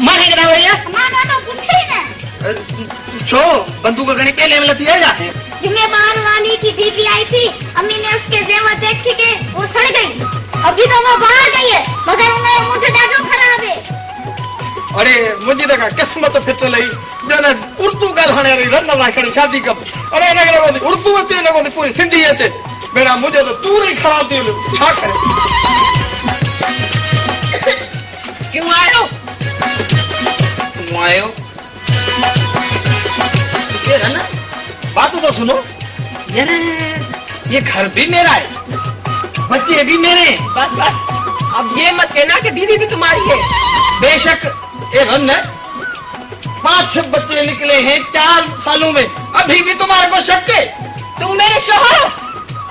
मारे करा भैया ना पूछे ना छो बंदूक गणी पहले में लती है जा जिम्मेदार वाली की बीबी आई थी, अम्मी ने उसके जेवर देख के वो सड़ गई। अभी तो वो बाहर गई है, मगर उन्हें मुझे डालो खराब है। अरे मुझे देखा किस्मत फिट लई जो ना उर्दू गाल हणे रही रन ना करी शादी कब। अरे ना करे उर्दू अते ना को पूरी सिंधी अते मेरा मुझे तो तू ही खराब थी छा करे। क्यों आयो? क्यों आयो? ये है ना बात तो सुनो यार, ये घर भी मेरा है, बच्चे भी मेरे। बस बस अब ये मत कहना कि बीवी भी तुम्हारी है। बेशक ये रन है, 5-6 बच्चे निकले हैं 4 सालों में, अभी भी तुम्हारे को शक है? तुम मेरे शोहर हो,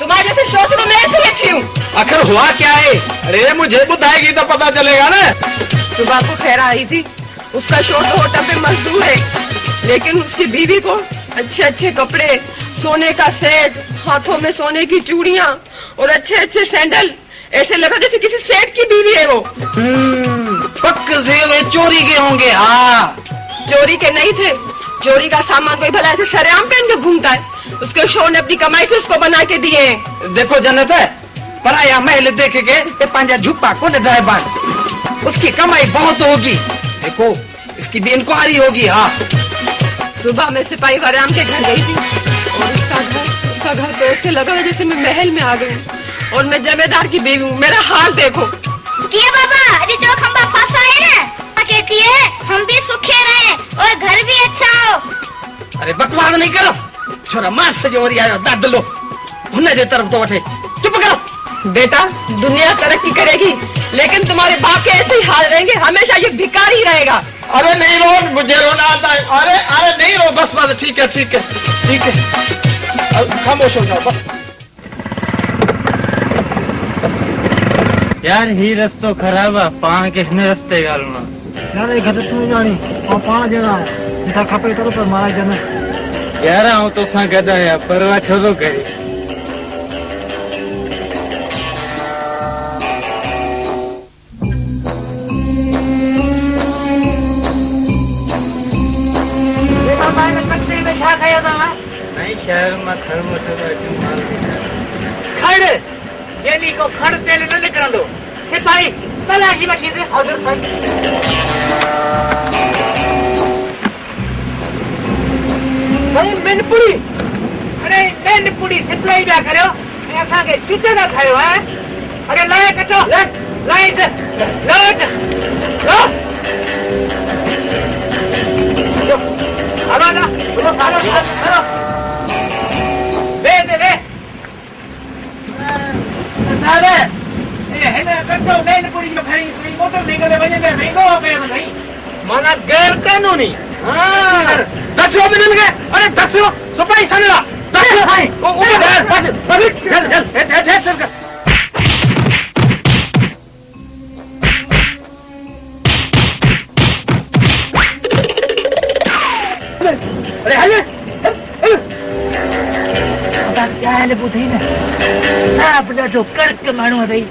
तुम्हारे जैसे शोहर में मैं से अच्छी हूँ। आखिर हुआ क्या है? अरे मुझे बताएगी तो पता चलेगा ना। सुबह को खैर आई थी, उसका शोहर तो होटल पे मजदूर है, लेकिन उसकी बीवी को अच्छे अच्छे कपड़े, सोने का सेट, हाथों में सोने की चूड़ियां और अच्छे अच्छे सैंडल, ऐसे लगा जैसे किसी सेठ की बीवी है वो। पक्के से वे चोरी के होंगे। हाँ चोरी के नहीं थे, चोरी का सामान कोई भला ऐसे सरेआम पहन के घूमता है, उसके शोहर ने अपनी कमाई से उसको बना के दिए। देखो जन्नत है, पराया महल देख के पांजा झुप्पा को ड्राइवर, उसकी कमाई बहुत होगी। देखो इसकी भी इंक्वायरी होगी। हाँ सुबह में सिपाही वराम के घर गई थी और उसका घर तो ऐसे लगा जैसे मैं महल में आ गई और मैं जमींदार की बीवी हूँ। मेरा हाल देखो। किया बाबा, अरे जो खंबा फंसा है ना, कहती है हम भी सुखे रहे और घर भी अच्छा हो। अरे बकवास नहीं करो छोरा, मार से जो आयो दाद लो हुने जे तरफ तो वठे। चुप करो बेटा, दुनिया तरक्की करेगी लेकिन तुम्हारे बाप के ऐसे ही हाल रहेंगे, हमेशा ये भिखारी रहेगा। अरे नहीं रो, मुझे रोना आता है। अरे नहीं रो, बस बस ठीक है ठीक है ठीक है, खामोश हो जाओ बस। यार ही रस्तो खराब है, पाण के हिन रस्ते गालना यार ये घर तू जानी और पाण जगह इता खपे तो पर मारा जने यार आऊं तो सा गदा या परवा छो तो करे। नहीं शहर में खड़ में खड़ जेली को खड़ तेल न निकरंदो सिपाही तलाशी मची दे हजर भाई। भाई मेनपुरी, अरे मेनपुरी सिपाही क्या करो ऐसा के चुते ना खायो है। अरे लाए कटो लाए से लोट लो हलो ना बोलो हलो दे साहब है ना कटो मेनपुरी जो खड़ी कोई मोटर निकले वने में नहीं लो पे नहीं माना गैर कानूनी। हां 10 मिनट गए। अरे 10 सिपाही सनला 10 भाई वो ऊपर बस चल चल कर। अरे हले क्या है बुद्धि ने आप जो कड़क मानो रही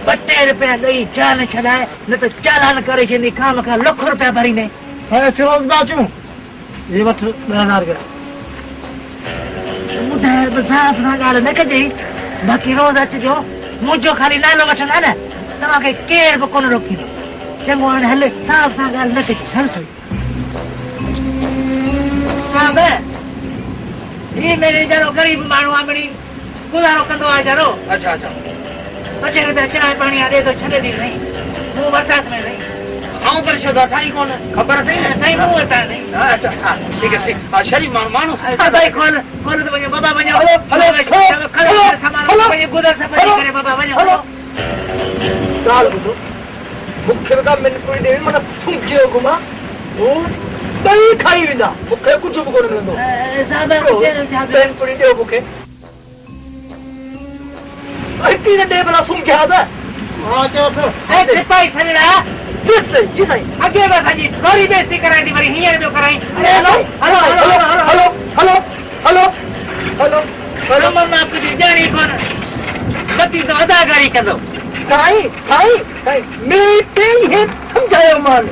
2 रुपया दई चाल छलाए न तो चालान करे छे खाम खा लाख रुपया भरी ने। है सिरोज बाचू ये वठ 1000 के मुदा बसाफ ना गाल न कजे, बाकी रोज अच जो मुजो खाली नालो वठना ना तमा के केर को कोन रोकी चंगो हां हले साफ सा गाल न कजे हल थई। हां बे ये मेरे जरो गरीब मानू आमणी गुजारो कंदो आ जरो। अच्छा अच्छा 2 रुपया चाय पानी आ दे तो छड़े दी नहीं मुंह बरसात में नहीं आऊं कर शोदा थाई कौन खबर थई ना थाई मुंह बता नहीं। अच्छा हां ठीक है ठीक। और शरीफ मानू भाई कौन तो बने बाबा बने। हेलो हेलो सामान बने गुदर से बने करे बाबा बने। हेलो चाल बुझो मुख्य का मन कोई दे मन तुम क्यों घुमा वो दही खाई विदा मुखे कुछ भी कोन मिलंदो। साहब पेन पूरी दे मुखे इतनी ने दे बला तुम क्या है। हां चलो फिर ए सिपाही सजरा जी सही आगे बस जी थोड़ी बेइज्जती कराई दी बड़ी हियर जो कराई। Hello hello hello hello hello hello hello मम्मा आपकी जानी कौन गति तो अदाकारी कर दो। साई साई साई मैं पे ही समझायो मान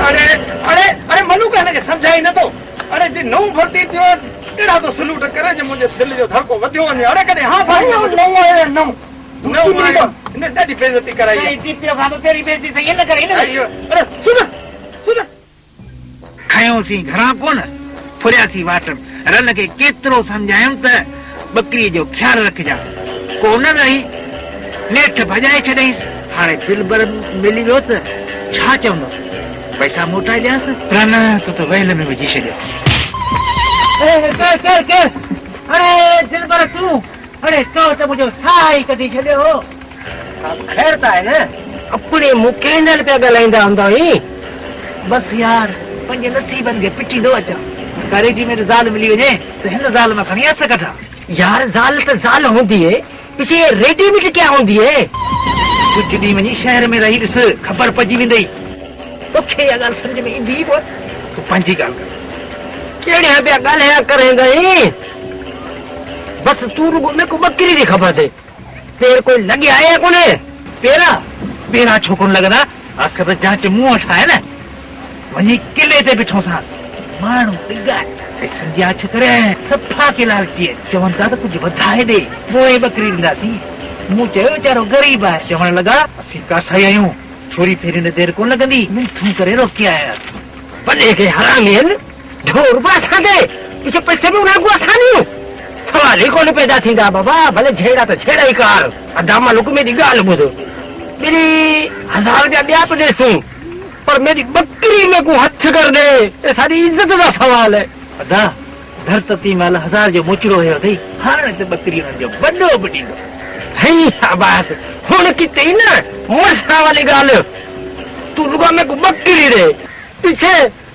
अरे अरे अरे मनु कहने के समझाई न तो अरे जी नौ भर्ती थियो एड़ा तो सलूट करे जे मुझे दिल जो धड़को वधियो वने अरे कने हां भाई नौ आयो नौ आयो ने ॾाढी बेइज्जती कराई नहीं दीपियो बाबा तेरी बेइज्जती सही न करे न अरे सुन सुन खयोसी घरा कोन फुरियासी वाटम रन के केतरो समझायम त बकरी जो ख्याल रखजा कोन रही नेठ भजाए छडईस हाणे दिल बर मिली वियो त छा चवंदो पैसा मोटाए ॾियांसि प्राण तो वेल में विझी छॾियो के अरे दिल बर तू अरे तो त मुझो साई कढी छॾियो खैर था है ना अपने मुके नल पे गलाइंदा हुंदा ही बस यार पंज नसीबन के पिटी दो अचा करेजी में ज़ाल मिली वने तो हिन ज़ाल में खणी अच कठा यार ज़ाल तो ज़ाल होंदी है पीछे रेडीमेड क्या होंदी है कुछ दी वनी शहर में रही ॾिस खबर पजी वेंदई तोखे या ॻाल्हि समझ में ईंदी को तू पंहिंजी ॻाल्हि कर केड़े पे गलया करेंदा ही बस तू रुगो में को बकरी दी खबर दे तेर कोई लगे आया कोने पेरा पेरा छो कोन लगदा आखिर त जांच मुंह ठाए न वनी किले ते बिठो सा माण्हू डिगा पैसनि जी आछ करे सफ़ा के लालची चवनि था त कुझु वधाए ॾे पोइ बकरी ॾींदासीं मूं चयो वीचारो गरीब आहे चवण लॻा असीं कासाई आहियूं छोरी फेरी न देर कोन लॻंदी मिठूं करे रोके आयासीं बने के हरामियन ढोर बासा दे पीछे पैसे भी उना को आसानियो सवाल ही कोन पैदा थींदा बाबा भले झेड़ा तो झेड़ा ही कार अदामा लोग मेरी गाल बुधो मेरी 1000 रुपया ब्या पे देसू पर मेरी बकरी में को हथ कर दे ये सारी इज्जत का सवाल है अदा धरती माल 1000 जो मोचड़ो है थई हाणे त बकरी न जो बड़ो बडींदो है बस हुन की ते ना मरसा वाली गाल तू रुगा में को बकरी रे पीछे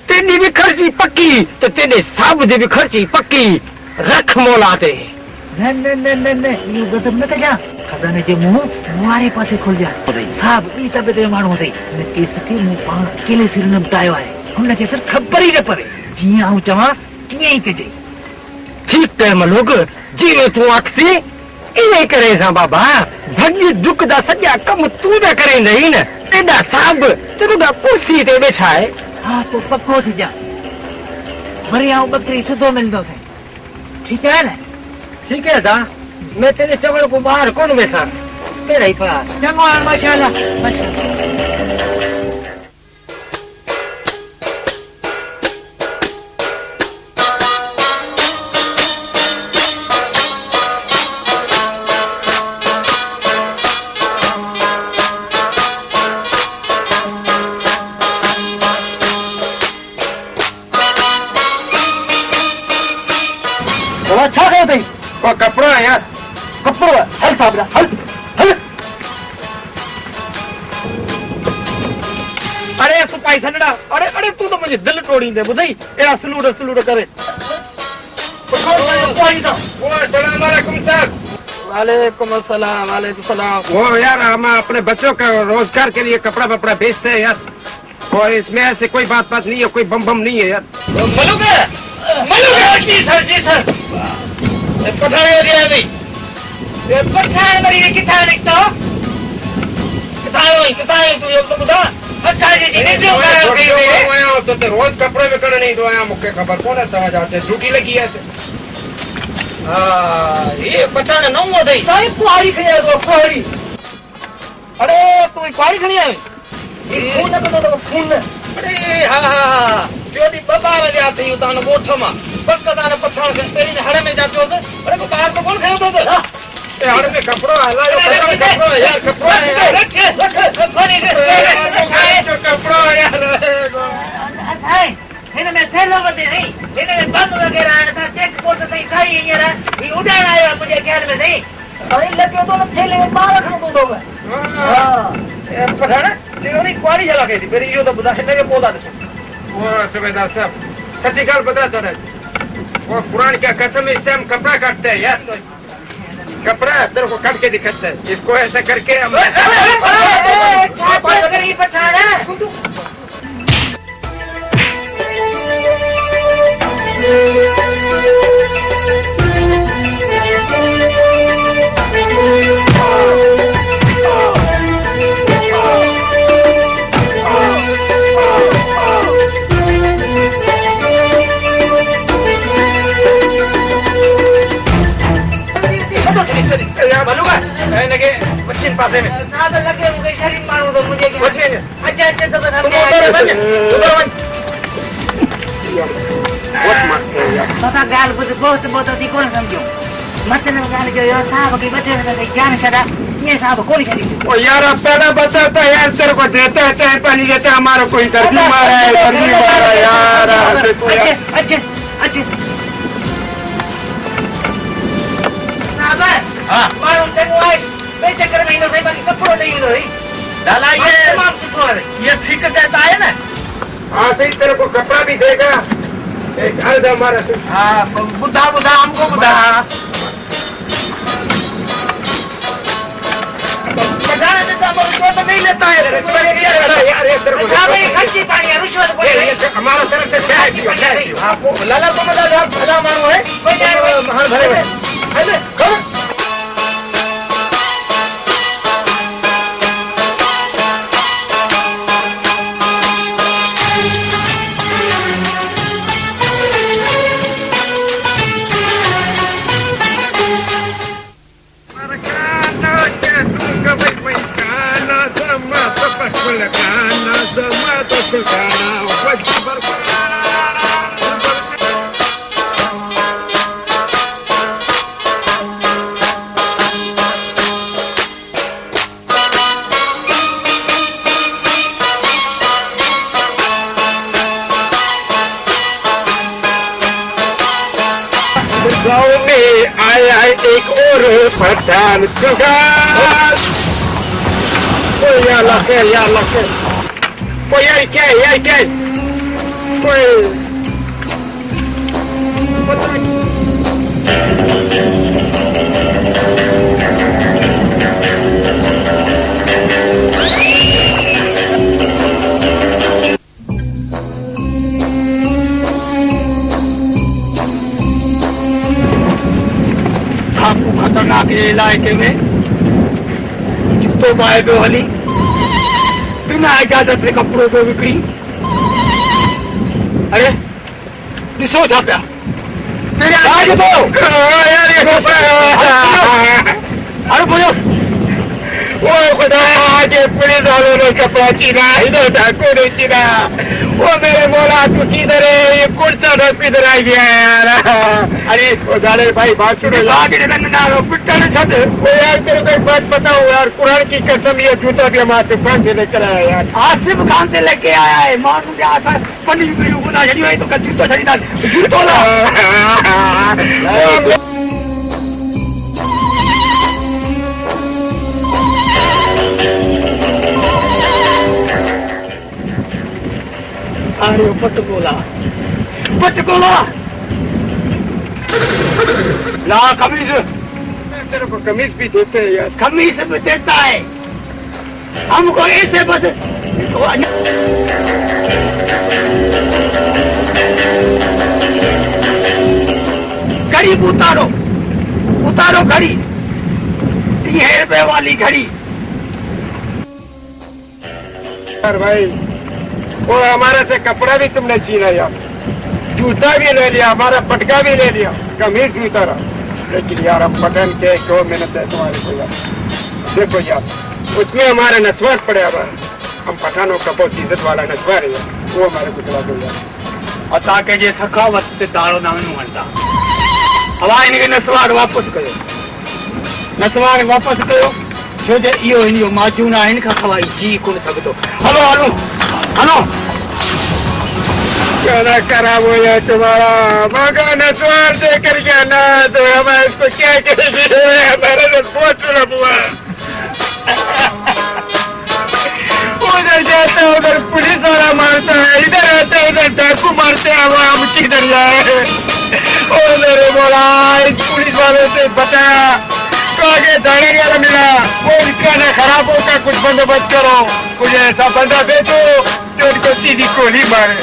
तेरी भी खर्ची पक्की तो तेरे साहब दे भी खर्ची पक्की रख मोलाते न न न न न यू गजब न कजा खजाने जे मुंह मुआरे पासे खोल जा साहब ई तबे ते माण्हू थई ने केस के मुंह पाण अकेले सिर निपटायो आहे हुन के सर खबर ही न परे जीअं आऊं चवां कीअं ई कजे ठीक है मलोक जीवे तू अक्सी इने करे सा बाबा भगी दुख दा सजा कम तू न करे नहीं न तेदा साहब तेरो दा कुर्सी ते बैठा है हाँ तो पक्को थी जा वरी आऊं बकरी सिधो मिलंदो थे ठीक है ना ठीक है दा मैं तेरे चवल को बाहर कौन वेसा तेरा ही पा चंगो आहे माशाल्लाह माशाल्लाह अच्छा कहो तई को कपड़ा है यार कपड़ा हल साबरा हल हल अरे सुपाई सनड़ा अरे अरे तू तो मुझे दिल तोड़ी दे बुधाई एड़ा सलूड़ करे अस्सलाम वालेकुम सर वालेकुम अस्सलाम वालेकुम सलाम वो यार हम अपने बच्चों का रोजगार के लिए कपड़ा वपड़ा बेचते हैं यार और इसमें ऐसे कोई बात नहीं है कोई बम नहीं है यार मलूक जी सर पठाने एरिया में ये पठाने मरी ये किथा निकतो किथा तू ये तो बता अच्छा जी नहीं जो आया तो रोज कपड़े में करने नहीं दो आया मुझे खबर कौन है समझ आते ड्यूटी लगी है हां ये पठाने नौ हो गई साई कुआरी खड़े दो कुआरी अरे तू कुआरी खड़ी है ये खून तो खून अरे हां जोडी बाबार जाती उतान गोठमा पक्कदान पछाण के तेरी ने हड़ में जातो से अरे को बाहर तो कौन खायो तो से ए हड़ में कपड़ा हला यो कपड़ा यार कपड़ा है रख पानी दे जो कपड़ा यार है इन में थैलो बदे नहीं इन में बम वगैरह आया था चेक पोस्ट सही खाई ये रहा ये उड़ान आया मुझे ख्याल में नहीं अरे लगे तो थैले में बाहर रखनो तो मैं हां ए पठाना तेरी क्वारी जला के थी फिर यो तो बुधा है के पौधा दे वो सुबेदार साहब सच्ची गल बता तो वो कुरान क्या कसम इससे हम कपड़ा काटते हैं यार कपड़ा तेरे को काट के दिखाते हैं इसको ऐसा करके हम लगे पश्चिम पासे में साथ लगे मुझे शरीर मारो तो मुझे क्या पश्चिम अच्छा अच्छा तो बता तुम उधर बच उधर बहुत मस्त है यार। बता गाल बहुत बहुत अधिक कौन समझो मतलब गाल जो यार साहब की बच्चे ने जान सदा ये साहब कौन करी ओ यार अब पहले बताता यार, तेरे को देते हैं चाय पानी देते, हमारा कोई गर्मी मारा है, गर्मी मारा यार। अच्छा अच्छा साहब हाँ मारो चंगवाई पैसे कर महीनों से बाकी कपड़ों नहीं हुई डाला ये ठीक कहता है ना। हाँ सही, तेरे को कपड़ा भी देगा, एक अर्ज हमारा। हाँ बुधा बुधा हमको बुधा बजाने देता तो नहीं लेता है खर्ची पानी रुश्वत हमारा तरफ से क्या है आपको लाला को बता भला मारो है महान भरे गाँव में आया एक और पठान या लखे कोई यार क्या कोई आपको खतरनाक इलाके में जूतों पाए पे वाली बिना इजाजत से कपड़ों को बिक्री। अरे दिसो छाप्या तेरे आज तो यार ये अरे बोलो वो खुदा आज पुलिस वालों ने कपड़ा छीना, इधर ढाको नहीं छीना। वो मेरे बोला तू किधर है, ये कौन सा ढक किधर आ गया यार। अरे खुदाले भाई बात सुनो, पिट्टा छत वो यार तेरे को एक बात बताओ यार, कुरान की कसम ये जूता भी हमारे से कान से लेकर आया यार। आज से कान से लेके आया है, मान मुझे आशा पंडित गुना छड़ी हुई तो कल जूतो छड़ी जूतो ला अरे पटकोला ला कमीज, तेरे को कमीज भी देते हैं यार। कमीज भी देता है हमको ऐसे बस गरीब उतारो घड़ी 30 रुपए वाली घड़ी। यार भाई वो हमारे से कपड़ा भी तुमने छीना यार, जूता भी ले लिया, हमारा पटका भी ले लिया, कमीज भी उतारा। लेकिन यार हम पठान के क्यों मेहनत है तुम्हारे को यार। देखो यार उसमें हमारा नस्वार पड़े, हम पठानों का बहुत इज्जत वाला नस्वार है, वो हमारे को चला दो यार। और ताकि ये सखावत से दारो ना मनता हवा इनके नस्वार वापस करो, नस्वार वापस करो छो जे इहो हिन माजून आहिनि खां सवाइ जी कोन सघंदो। हलो हलो हलो क्या करा वो यार तुम्हारा मगर नस्वार देकर क्या ना, तो हम इसको क्या करेंगे, हमारा नस्वार चुरा हुआ। उधर जाता है उधर पुलिस वाला मारता है, इधर आता है उधर डाकू मारते हैं, हम किधर जाए। उधर बोला इस पुलिस वालों से बताया तो आगे दाने वाला मिला, वो इसका ना खराब होगा, कुछ बंदोबस्त करो, कुछ ऐसा बंदा भेजो जो उनको सीधी गोली मारे।